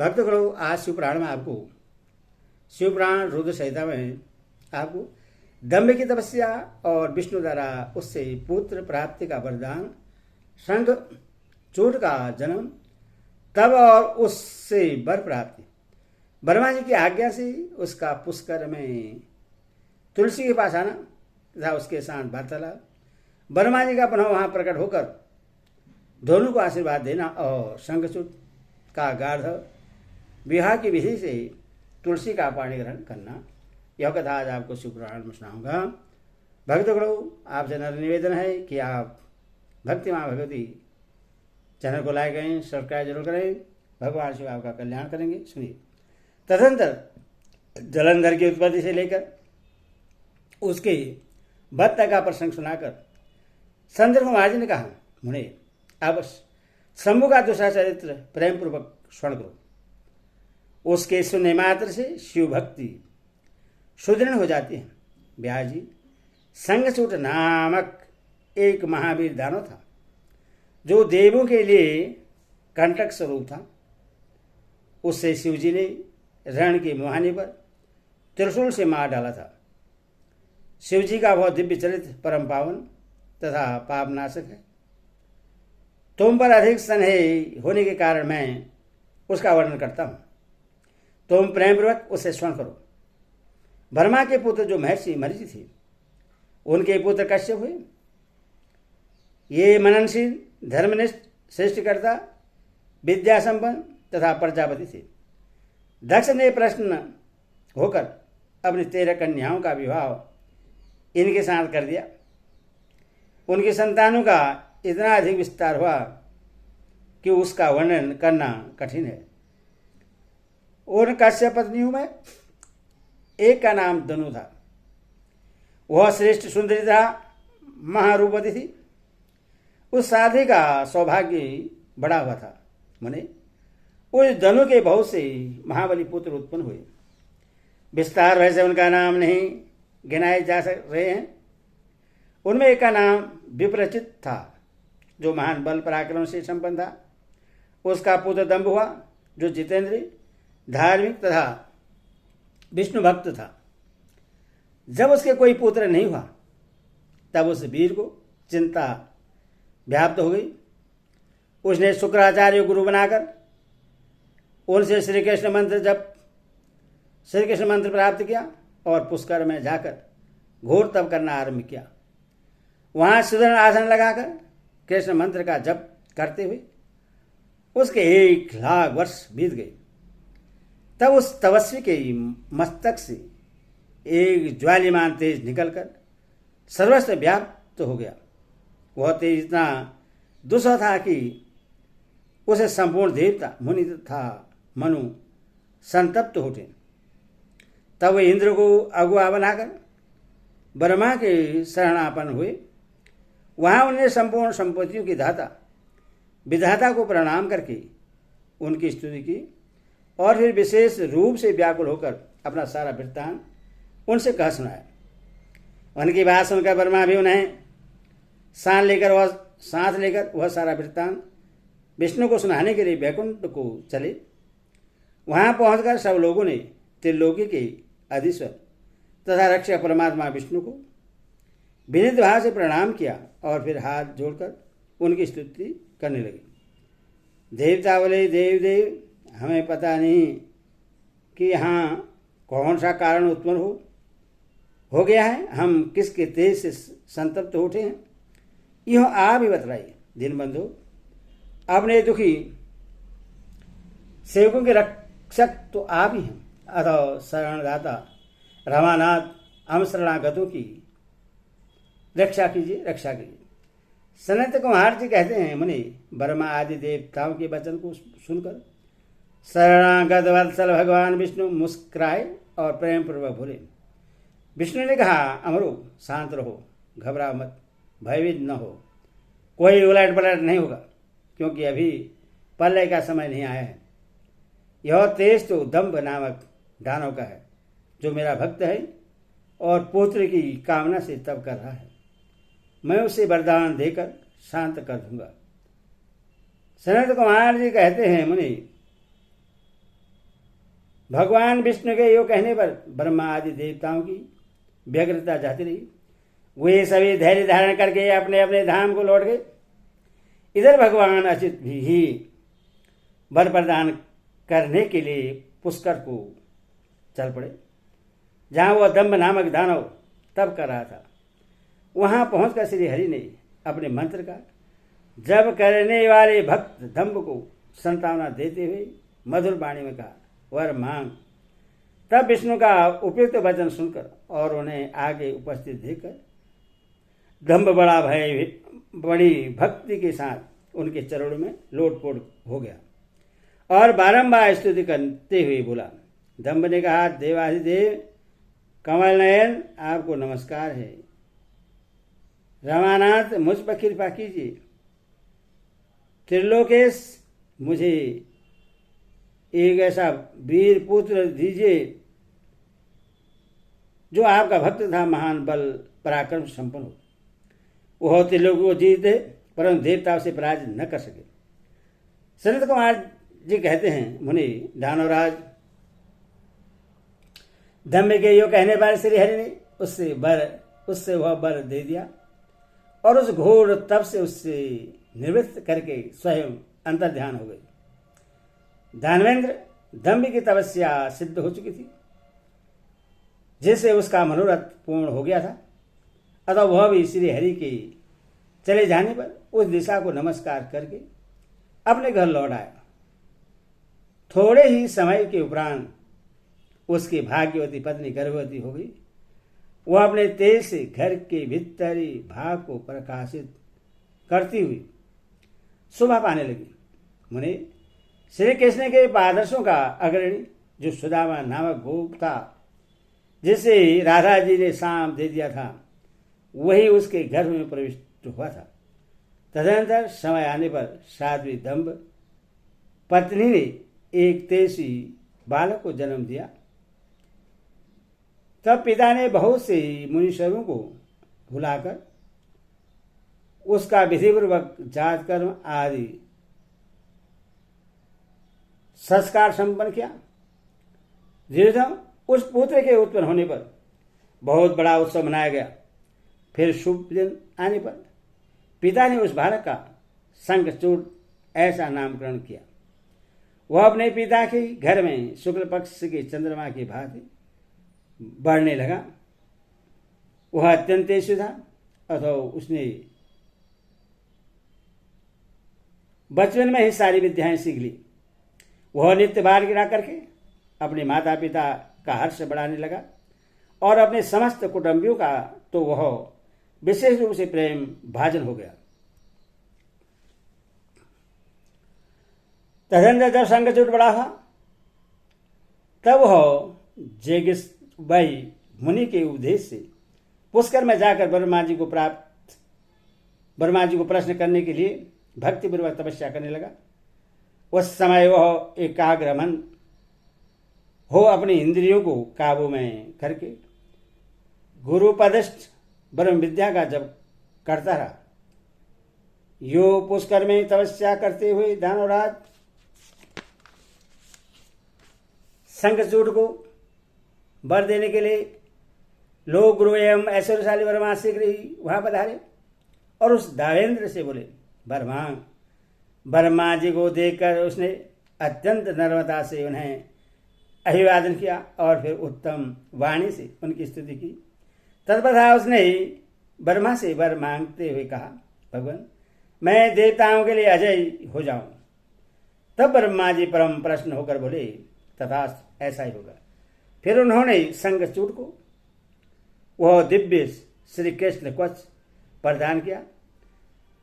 भक्तगणों, आज शिवपुराण में आपको शिवपुराण रुद्र संहिता में आपको दम्भ की तपस्या और विष्णु द्वारा उससे पुत्र प्राप्ति का वरदान, शंख चूट का जन्म, तब और उससे वर प्राप्ति, ब्रह्मा जी की आज्ञा से उसका पुष्कर में तुलसी के पास आना तथा उसके साथ वार्तालाप, ब्रह्मा जी का पुनः वहां प्रकट होकर दोनों को आशीर्वाद देना और शंखचूट का गाढ़ विवाह की विधि से तुलसी का पाणी ग्रहण करना, यह कथा आज आपको शिवपुराण में सुनाऊंगा। भक्तगणों, आपसे निवेदन है कि आप भक्ति माँ भगवती चैनल को लाइक करें, सब्सक्राइब जरूर करें। भगवान शिव आपका कल्याण करेंगे। सुनिए। तदनंतर जलंधर की उत्पत्ति से लेकर उसके वध तक का प्रसंग सुनाकर संदर्भ कुमार जी ने कहा, मुने अब शंभु का दूसरा चरित्र प्रेम पूर्वक श्रवण करो। उसके सुनने मात्र से शिव भक्ति सुदृढ़ हो जाती है। ब्यास जी, शंखचूट नामक एक महावीर दानव था जो देवों के लिए कंटक स्वरूप था। उससे शिवजी ने रण के मुहाने पर त्रिशूल से मार डाला था। शिवजी का वह दिव्य चरित्र परम पावन तथा पापनाशक है। तुम पर अधिक स्नेह होने के कारण मैं उसका वर्णन करता हूं। तुम प्रेम पूर्वक उसे स्मरण करो। ब्रह्मा के पुत्र जो महर्षि मरीचि थे, उनके पुत्र कश्यप हुए। ये मननशील, धर्मनिष्ठ, श्रेष्ठकर्ता, विद्या संपन्न तथा प्रजापति थे। दक्ष ने प्रश्न होकर अपनी 13 कन्याओं का विवाह इनके साथ कर दिया। उनकी संतानों का इतना अधिक विस्तार हुआ कि उसका वर्णन करना कठिन है। उन कश्यप पत्नियों में एक का नाम दनु था। वह श्रेष्ठ सुंदरी तथा महारूपवती थी। उस साध्वी का सौभाग्य बड़ा हुआ था। मने उस दनु के बहुत से महाबली पुत्र उत्पन्न हुए। विस्तार वैसे उनका नाम नहीं गिनाए जा रहे हैं। उनमें एक का नाम विप्रचित था जो महान बल पराक्रम से संपन्न था। उसका पुत्र दंभ हुआ जो जितेंद्रिय, धार्मिक तथा विष्णु भक्त था। जब उसके कोई पुत्र नहीं हुआ तब उस वीर को चिंता व्याप्त हो गई। उसने शुक्राचार्य गुरु बनाकर उनसे श्री कृष्ण मंत्र प्राप्त किया और पुष्कर में जाकर घोर तप करना आरंभ किया। वहां सुदृढ़ आसन लगाकर कृष्ण मंत्र का जप करते हुए उसके 1,00,000 वर्ष बीत गए। तब उस तपस्वी के मस्तक से एक ज्वालिमान तेज निकलकर सर्वस्व व्याप्त हो गया। वह तेज इतना दुस्सह था कि उसे संपूर्ण देवता, मुनि तथा मनु संतप्त उठे। तब वे इंद्र को अगुआ बनाकर ब्रह्मा के शरणापन्न हुए। वहां उन्हें संपूर्ण संपत्तियों की दाता विधाता को प्रणाम करके उनकी स्तुति की और फिर विशेष रूप से व्याकुल होकर अपना सारा वृत्तांत उनसे कह सुनाया। उनकी बात सुनकर ब्रह्मा भी उन्हें साथ लेकर वह सारा वृत्तांत विष्णु को सुनाने के लिए वैकुंठ को चले। वहां पहुंचकर सब लोगों ने त्रिलोकी के अधीश्वर तथा रक्षक परमात्मा विष्णु को विनीत भाव से प्रणाम किया और फिर हाथ जोड़कर उनकी स्तुति करने लगे। देवता बोले, देव देव, हमें पता नहीं कि यहाँ कौन सा कारण उत्पन्न हो गया है। हम किसके तेज से संतप्त उठे हैं, यह आप ही बतलाइए। दीनबंधु, अपने दुखी सेवकों के रक्षक तो आप ही हैं। अतः शरणदाता रमानाथ, हम शरणागतों की रक्षा कीजिए। सनत कुमार जी कहते हैं, मुनि ब्रह्मा आदि देवताओं के वचन को सुनकर शरणागत वत्सल भगवान विष्णु मुस्कुराए और प्रेम पूर्वक बोले। विष्णु ने कहा, अमरो, शांत रहो, घबराओ मत, भयभीत न हो। कोई उलट पलट नहीं होगा क्योंकि अभी प्रलय का समय नहीं आया है। यह तेज तो दंभ नामक दानव का है जो मेरा भक्त है और पुत्र की कामना से तप कर रहा है। मैं उसे वरदान देकर शांत कर दूंगा। सनत कुमार जी कहते हैं, मुनि भगवान विष्णु के यो कहने पर ब्रह्मा आदि देवताओं की व्यग्रता जाती रही। वे सभी धैर्य धारण करके अपने अपने धाम को लौट गए। इधर भगवान अच्युत भी वर प्रदान करने के लिए पुष्कर को चल पड़े, जहां वह दंभ नामक दानव तप कर रहा था। वहां पहुंचकर श्री हरि ने अपने मंत्र का जब करने वाले भक्त दंभ को संतावना देते हुए मधुर वाणी में कहा, वर मांग। तब विष्णु का उपयुक्त वचन सुनकर और उन्हें आगे उपस्थित देखकर दंभ बड़ी भक्ति के साथ उनके चरणों में लोटपोट हो गया और बारंबार स्तुति करते हुए बोला। दंभ ने कहा, देवाधिदेव कमल नयन, आपको नमस्कार है। रमानाथ, मुझ पर कृपा कीजिए। त्रिलोकेश, मुझे एक ऐसा वीर पुत्र दीजिए जो आपका भक्त था, महान बल पराक्रम संपन्न हो। वह त्रिलोक को जीत दे, परंतु देवताओं से पराजित न कर सके। सनत कुमार जी कहते हैं, मुनि दानवराज दंभ के यो कहने पर श्री हरि ने उससे वह वर दे दिया और उस घोर तप से उससे निवृत्त करके स्वयं अंतर ध्यान हो गई। दानवेंद्र दंभ की तपस्या सिद्ध हो चुकी थी, जिससे उसका मनोरथ पूर्ण हो गया था। अतः वह भी श्री हरि के चले जाने पर उस दिशा को नमस्कार करके अपने घर लौट आया। थोड़े ही समय के उपरांत उसकी भाग्यवती पत्नी गर्भवती हो गई। वह अपने तेज से घर के भीतरी भाग को प्रकाशित करती हुई शोभा पाने लगी। मुने, श्री कृष्ण के पादर्शों का अग्रणी जो सुदामा नामक गोप था, जिसे राधा जी ने शाम दे दिया था, वही उसके गर्भ में प्रविष्ट हुआ था। तदनंतर समय आने पर साध्वी दंभ पत्नी ने एक तेजी बालक को जन्म दिया। तब पिता ने बहुत से मुनीश्वरों को बुलाकर उसका विधिपूर्वक जात कर्म आदि संस्कार संपन्न किया। धीरेधीरे उस पुत्र के उत्पन्न होने पर बहुत बड़ा उत्सव मनाया गया। फिर शुभ दिन आने पर पिता ने उस बालक का शंखचूड़ ऐसा नामकरण किया। वह अपने पिता के घर में शुक्ल पक्ष के चंद्रमा की भांति बढ़ने लगा। वह अत्यंत तेज था, अथवा उसने बचपन में ही सारी विद्याएं सीख ली। वह नित्य बाल गिरा करके अपने माता पिता का हर्ष बढ़ाने लगा और अपने समस्त कुटुंबियों का तो वह विशेष रूप से प्रेम भाजन हो गया। तदनंतर जब शंखचूड़ बड़ा था, तब वह जेगिसबाई मुनि के उपदेश से पुष्कर में जाकर ब्रह्मा जी को प्रश्न करने के लिए भक्तिपूर्वक तपस्या करने लगा। उस समय वह एकाग्र मन हो अपनी इंद्रियों को काबू में करके गुरुपदिष्ट ब्रह्म विद्या का जप करता रहा। यो पुष्कर में तपस्या करते हुए दानवराज शंखचूड़ को वर देने के लिए लोग गुरु एवं ऐश्वर्यशाली ब्रह्मा शीघ्र ही वहां पधारे और उस दावेंद्र से बोले, ब्रह्मा जी को देखकर उसने अत्यंत नम्रता से उन्हें अभिवादन किया और फिर उत्तम वाणी से उनकी स्तुति की। तत्पश्चात उसने ब्रह्मा से वर मांगते हुए कहा, भगवान, मैं देवताओं के लिए अजय हो जाऊं। तब ब्रह्मा जी परम प्रसन्न होकर बोले, तथास्तु, ऐसा ही होगा। फिर उन्होंने शंखचूड़ को वह दिव्य श्री कृष्ण कवच प्रदान किया,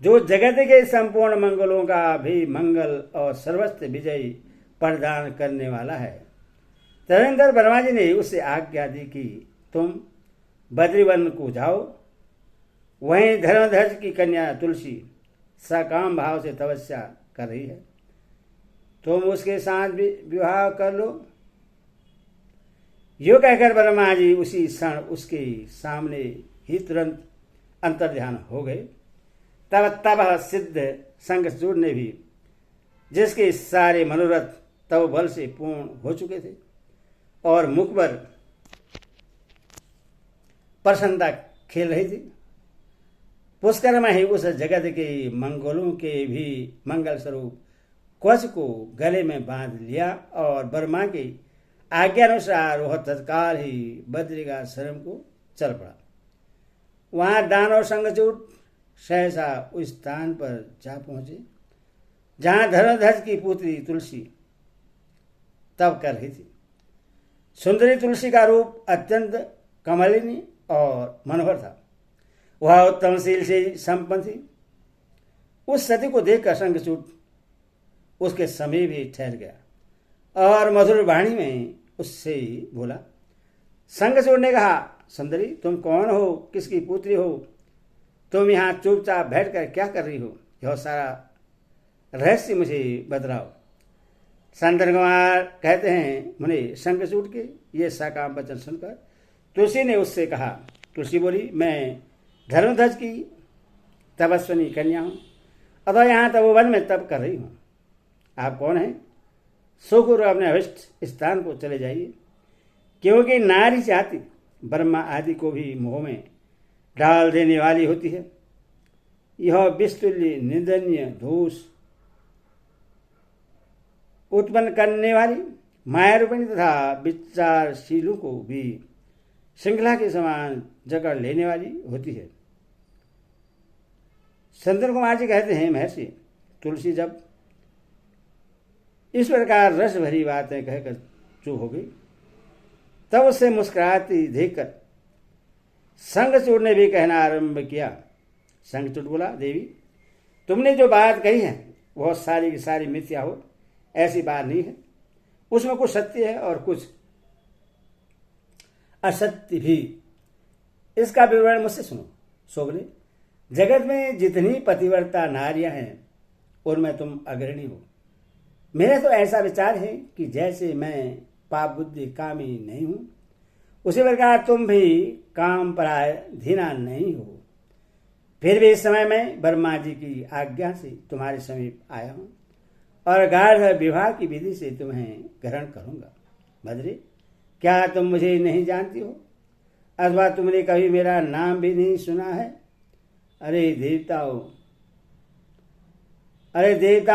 जो जगत के संपूर्ण मंगलों का भी मंगल और सर्वस्व विजयी प्रदान करने वाला है। तदनंतर ब्रह्मा जी ने उससे आज्ञा दी कि तुम बद्रीवन को जाओ। वहीं धर्मध्वज की कन्या तुलसी सकाम भाव से तपस्या कर रही है, तुम उसके साथ भी विवाह कर लो। यो कहकर ब्रह्मा जी उसी क्षण उसके सामने ही तुरंत अंतर्ध्यान हो गए। तब सिद्ध शंखचूड़ ने भी, जिसके सारे मनोरथ तब बल से पूर्ण हो चुके थे, और मुख पर प्रसन्नता खेल रही थी। पुष्कर में ही उस जगत के मंगलों के भी मंगल स्वरूप कवच को गले में बांध लिया और ब्रह्मा की आज्ञानुसार वह तत्काल ही बद्रिकाश्रम को चल पड़ा। वहां दान और संगचूट सहसा उस स्थान पर जा पहुंचे जहां धर्मध्वज की पुत्री तुलसी तप कर रही थी। सुंदरी तुलसी का रूप अत्यंत कमलिनी और मनोहर था। वह उत्तमशील से संपन्न थी। उस सती को देखकर शंखचूड उसके समीप ही ठहर गया और मधुर वाणी में उससे बोला। शंखचूड ने कहा, सुंदरी तुम कौन हो, किसकी पुत्री हो, तुम यहाँ चुपचाप बैठकर क्या कर रही हो, यह सारा रहस्य मुझे बतलाओ। संदर कुमार कहते हैं, मुने शंखचूड के ये साकाम वचन सुनकर तुलसी ने उससे कहा। तुलसी बोली, मैं धर्मध्वज की तपस्विनी कन्या हूँ, अतः यहाँ तपोवन में तप कर रही हूँ। आप कौन हैं? सुखपूर्व अपने अभिष्ट स्थान को चले जाइए, क्योंकि नारी जाति ब्रह्मा आदि को भी मोह में डाल देने वाली होती है। यह विस्तुल्य निंदनीय दोष उत्पन्न करने वाली मायारूपिणी तथा विचारशीलों को भी श्रृंखला के समान जकड़ लेने वाली होती है। संदर कुमार जी कहते हैं, महर्षि तुलसी जब इस प्रकार रस भरी बातें कहकर चुप हो गई, तब उससे मुस्कुराती देखकर शंखचूड ने भी कहना आरंभ किया। शंखचूड बोला, देवी तुमने जो बात कही है वह सारी की सारी मिथ्या हो, ऐसी बात नहीं है। उसमें कुछ सत्य है और कुछ असत्य भी। इसका विवरण मुझसे सुनो। सो बोले, जगत में जितनी पतिव्रता नारियां हैं उनमें तुम अग्रणी हो। मेरा तो ऐसा विचार है कि जैसे मैं पाप बुद्धि कामी नहीं हूं, उसी प्रकार तुम भी काम पराय धीना नहीं हो। फिर भी इस समय मैं ब्रह्मा जी की आज्ञा से तुम्हारे समीप आया हूं और गाढ़ विवाह की विधि से तुम्हें ग्रहण करूंगा। भद्रे, क्या तुम मुझे नहीं जानती हो, अथवा तुमने कभी मेरा नाम भी नहीं सुना है? अरे देवताओं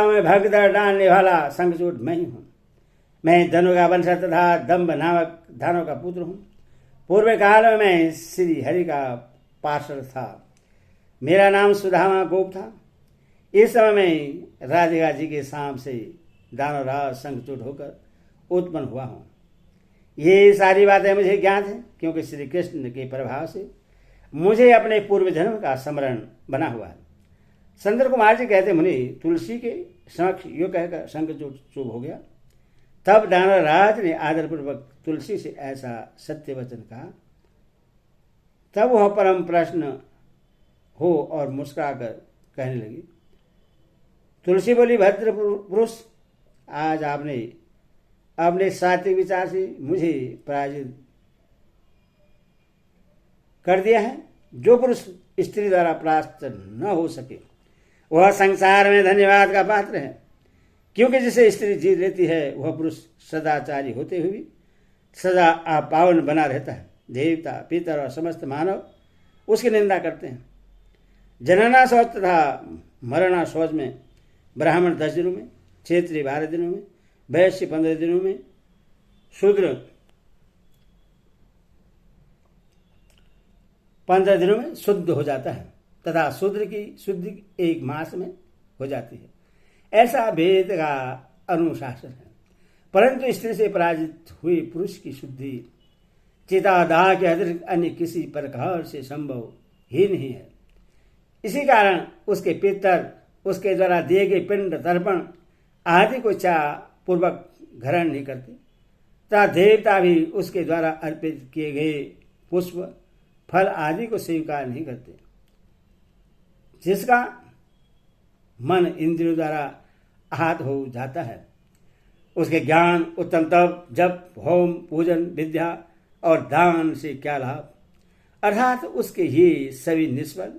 में भक्त डालने वाला शंखचूड मैं ही हूं। मैं धनु का वंश तथा दम्भ नामक धानों का पुत्र हूं। पूर्व काल में मैं श्री हरि का पार्षद था। मेरा नाम सुदामा गोप था। इस समय मैं राधिका जी के साम से दानवराज शंखचूड होकर उत्पन्न हुआ हूं। ये सारी बातें मुझे ज्ञात हैं, क्योंकि श्री कृष्ण के प्रभाव से मुझे अपने पूर्व जन्म का स्मरण बना हुआ है। संदर कुमार जी कहते, मुनि तुलसी के समक्ष यो कहकर शंखचूड चुप हो गया। तब दानवराज ने आदरपूर्वक तुलसी से ऐसा सत्य वचन कहा। तब वह परम प्रश्न हो और मुस्कुराकर कहने लगी। तुलसी बोली, भद्र पुरुष, आज आपने अपने सात्विक विचार से मुझे पराजित कर दिया है। जो पुरुष स्त्री द्वारा परास्त न हो सके वह संसार में धन्यवाद का पात्र है, क्योंकि जिसे स्त्री जीत लेती है वह पुरुष सदाचारी होते हुए सदा अपावन बना रहता है। देवता, पितर और समस्त मानव उसकी निंदा करते हैं। जनना शौच तथा मरना शौच में ब्राह्मण 10 दिनों में, क्षेत्रीय 12 दिनों में, वैश्य 15 दिनों में, शूद्र 15 दिनों में शुद्ध हो जाता है तथा शूद्र की शुद्धि 1 मास में हो जाती है। ऐसा वेद का अनुशासन है। परंतु स्त्री से पराजित हुए पुरुष की शुद्धि चितादाह के अतिरिक्त अन्य किसी प्रकार से संभव ही नहीं है। इसी कारण उसके पितर उसके द्वारा दिए गए पिंड, तर्पण आदि को चाह पूर्वक ग्रहण नहीं करते तथा देवता भी उसके द्वारा अर्पित किए गए पुष्प, फल आदि को स्वीकार नहीं करते। जिसका मन इंद्रियों द्वारा आहत हो जाता है उसके ज्ञान, उत्तम तप, जप, होम, पूजन, विद्या और दान से क्या लाभ, अर्थात उसके ये सभी निष्फल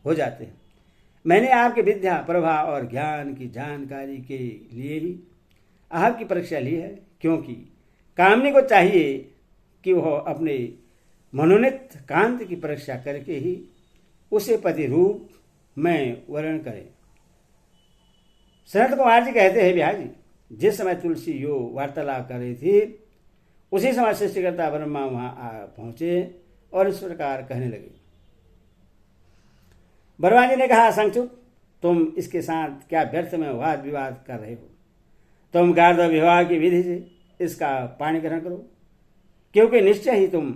हो जाते हैं। मैंने आपके विद्या, प्रभा और ज्ञान की जानकारी के लिए ही आपकी परीक्षा ली है, क्योंकि कामनी को चाहिए कि वह अपने मनोनीत कांत की परीक्षा करके ही उसे पति रूप में वर्ण करे। सनत कुमार जी कहते हैं, बिहार जी, जिस समय तुलसी यो वार्तालाप कर रही थी उसी समय सृष्टिकर्ता ब्रह्मा वहां आ पहुंचे और इस प्रकार कहने लगे। ब्रह्मा जी ने कहा, संक्षुप, तुम इसके साथ क्या व्यर्थ में वाद विवाद कर रहे हो? तुम गार्ध विवाह की विधि से इसका पाणी ग्रहण करो, क्योंकि निश्चय ही तुम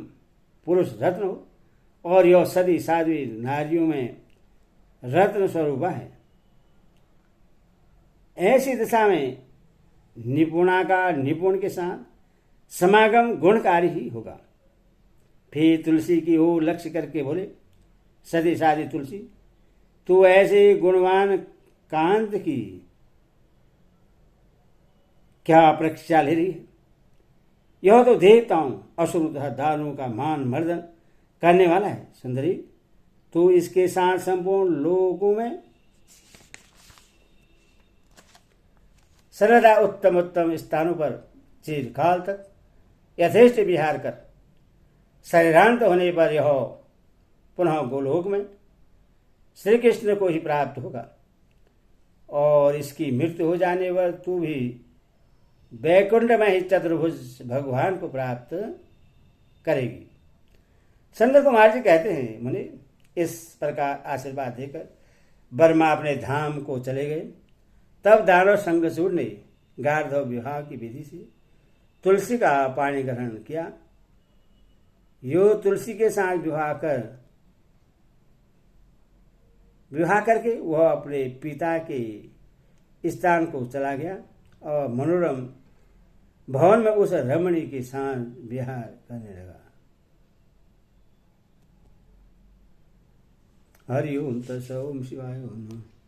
पुरुष रत्न हो और यह सदी साध्वी नारियों में रत्न स्वरूपा है। ऐसी दशा में निपुणा का निपुण के साथ समागम गुणकारी ही होगा। फिर तुलसी की ओर लक्ष्य करके बोले, सदी साधी तुलसी, तू ऐसे गुणवान कांत की क्या परीक्षा ले रही है? यह तो देवताओं असुर तथा दानवों का मान मर्दन करने वाला है। सुंदरी, तू इसके साथ संपूर्ण लोगों में सर्वदा उत्तम उत्तम स्थानों पर चिरकाल तक यथेष्ट विहार कर शरीरांत होने पर यह पुनः गोलोक में श्री कृष्ण को ही प्राप्त होगा और इसकी मृत्यु हो जाने पर तू भी वैकुंठ में ही चतुर्भुज भगवान को प्राप्त करेगी। संत कुमार जी कहते हैं, मुनि, इस प्रकार आशीर्वाद देकर ब्रह्मा अपने धाम को चले गए। तब दानव संगसूर ने गार्धव विवाह की विधि से तुलसी का पाणी ग्रहण किया। यो तुलसी के साथ विवाह करके वह अपने पिता के स्थान को चला गया और मनोरम भवन में उस रमणी के साथ विहार करने लगा। हरि ओम तत्सत्। ओम शिवाय ओम।